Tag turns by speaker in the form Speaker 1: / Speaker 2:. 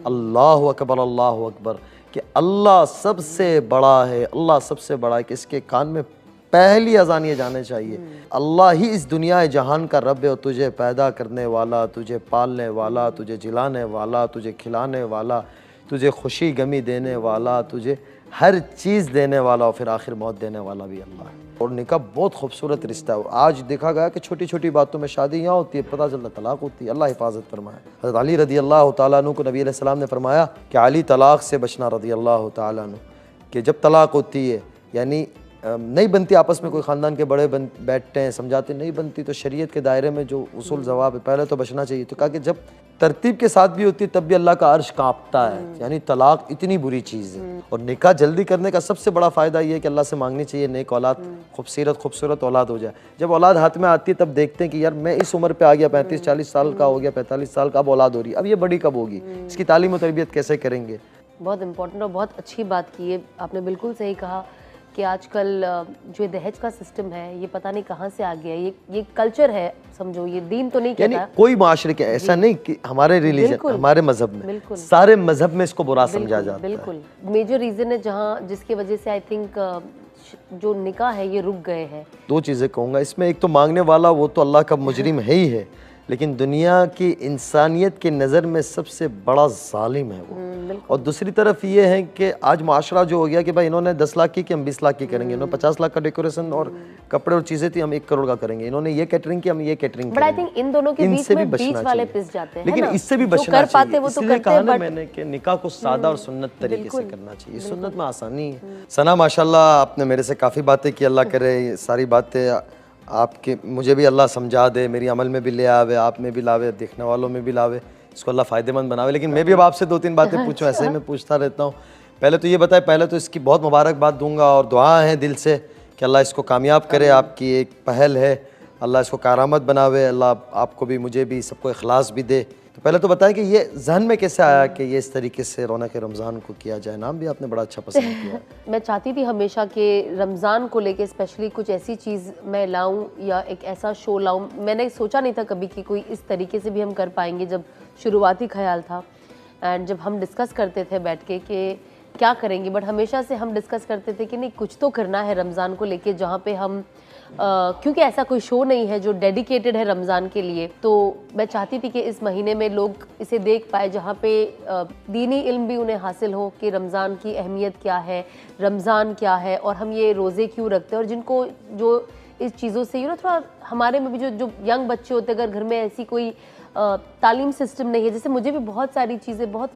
Speaker 1: अल्लाहु अकबर, अल्लाहु अकबर, कि अल्लाह सबसे बड़ा है, अल्लाह सबसे बड़ा है, कि इसके कान में पहली अजान ये जाने चाहिए, अल्लाह ही इस दुनिया जहान का रब है, और तुझे पैदा करने वाला, तुझे पालने वाला, तुझे जिलाने वाला, तुझे खिलाने वाला, तुझे खुशी गमी देने वाला, तुझे हर चीज़ देने वाला, और फिर आखिर मौत देने वाला भी अल्लाह है। और निकाह बहुत खूबसूरत रिश्ता है। आज देखा गया कि छोटी छोटी बातों में शादी यहाँ होती है, पता चलता तलाक होती है। अल्लाह हिफाजत फरमाए। हज़रत अली रदी अल्लाह तआला अन्हु को नबी अलैहि सलाम ने फरमाया कि अली तलाक से बचना रदी अल्लाह तआला अन्हु, कि जब तलाक होती है यानी नहीं बनती, आपस में कोई ख़ानदान के बड़े बैठते हैं, समझाते, नहीं बनती, तो शरीयत के दायरे में जो उसूल जवाब है पहले तो बचना चाहिए। तो कहा कि जब तरतीब के साथ भी होती है तब भी अल्लाह का अर्श कांपता है, यानी तलाक इतनी बुरी चीज़ है। और निकाह जल्दी करने का सबसे बड़ा फ़ायदा ये है कि अल्लाह से मांगनी चाहिए नेक औलाद, खूबसूरत औलाद हो जाए। जब औलाद हाथ में आती है तब देखते हैं कि यार मैं इस उम्र पे आ गया, 35-40 साल का हो गया, 45 साल का, अब औलाद हो रही है, अब ये बड़ी कब होगी, इसकी तालीम और तरबियत कैसे करेंगे।
Speaker 2: बहुत इम्पोर्टेंट और बहुत अच्छी बात की है आपने, बिल्कुल सही कहा कि आजकल जो दहेज का सिस्टम है ये पता नहीं कहाँ से आ गया, ये कल्चर है, समझो, ये दीन तो नहीं कहता।
Speaker 1: कोई माशरे के ऐसा नहीं कि हमारे रिलीजन, हमारे मजहब में, सारे मजहब में इसको बुरा समझा जाता है।
Speaker 2: बिल्कुल मेजर रीजन है जहाँ, जिसकी वजह से आई थिंक जो निकाह है ये रुक गए हैं।
Speaker 1: दो चीज़ें कहूँगा इसमें, एक तो मांगने वाला वो तो अल्लाह का मुजरिम है ही है, लेकिन दुनिया की इंसानियत की नज़र में सबसे बड़ा जालिम है वो। और दूसरी तरफ ये है कि आज माशरा जो हो गया कि भाई इन्होंने 10 लाख की हम 20 लाख की करेंगे, इन्होंने 50 लाख का डेकोरेशन और कपड़े और चीज़ें थी, हम 1 करोड़ का करेंगे, इन्होंने ये कैटरिंग की, हम ये कैटरिंग
Speaker 2: करेंगे। बट आई थिंक इन दोनों के बीच में बीच वाले पिस जाते हैं,
Speaker 1: लेकिन इससे भी बचना चाहिए। इसलिए कहा ना मैंने कि निकाह को सादा और सुन्नत तरीके से करना चाहिए, सुन्नत में आसानी है। सना माशाल्लाह आपने मेरे से काफ़ी बातें की, अल्लाह करे ये सारी बातें आपके मुझे भी अल्लाह समझा दे, मेरी अमल में भी ले आवे, आप में भी लावे, देखने वालों में भी लावे, इसको अल्लाह फ़ायदेमंद बनावे। लेकिन मैं भी अब आपसे 2-3 बातें पूछूं, ऐसे ही मैं पूछता रहता हूँ। पहले तो ये बताए, पहले तो इसकी बहुत मुबारकबाद दूंगा और दुआ है दिल से कि अल्लाह इसको कामयाब करे, आपकी एक पहल है, अल्लाह इसको कारामत बनावे, अल्लाह आपको भी मुझे भी सबको इखलास भी दे। तो पहले तो बताएं कि ये जहन में कैसे आया कि ये इस तरीके से रौनक रमज़ान को किया जाए, नाम भी आपने बड़ा अच्छा पसंद किया।
Speaker 2: मैं चाहती थी हमेशा कि रमज़ान को लेके स्पेशली कुछ ऐसी चीज़ मैं लाऊं या एक ऐसा शो लाऊं। मैंने सोचा नहीं था कभी कि कोई इस तरीके से भी हम कर पाएंगे, जब शुरुआती ख्याल था एंड जब हम डिस्कस करते थे बैठ के कि क्या करेंगे, बट हमेशा से हम डिस्कस करते थे कि नहीं कुछ तो करना है रमज़ान को लेके, जहाँ पे हम क्योंकि ऐसा कोई शो नहीं है जो डेडिकेटेड है रमज़ान के लिए, तो मैं चाहती थी कि इस महीने में लोग इसे देख पाए, जहाँ पे दीनी इल्म भी उन्हें हासिल हो कि रमज़ान की अहमियत क्या है, रमज़ान क्या है, और हम ये रोज़े क्यों रखते हैं। और जिनको जो इस चीज़ों से थोड़ा हमारे में भी जो यंग बच्चे होते हैं, अगर घर में ऐसी कोई तालीम सिस्टम नहीं है, जैसे मुझे भी बहुत सारी चीज़ें बहुत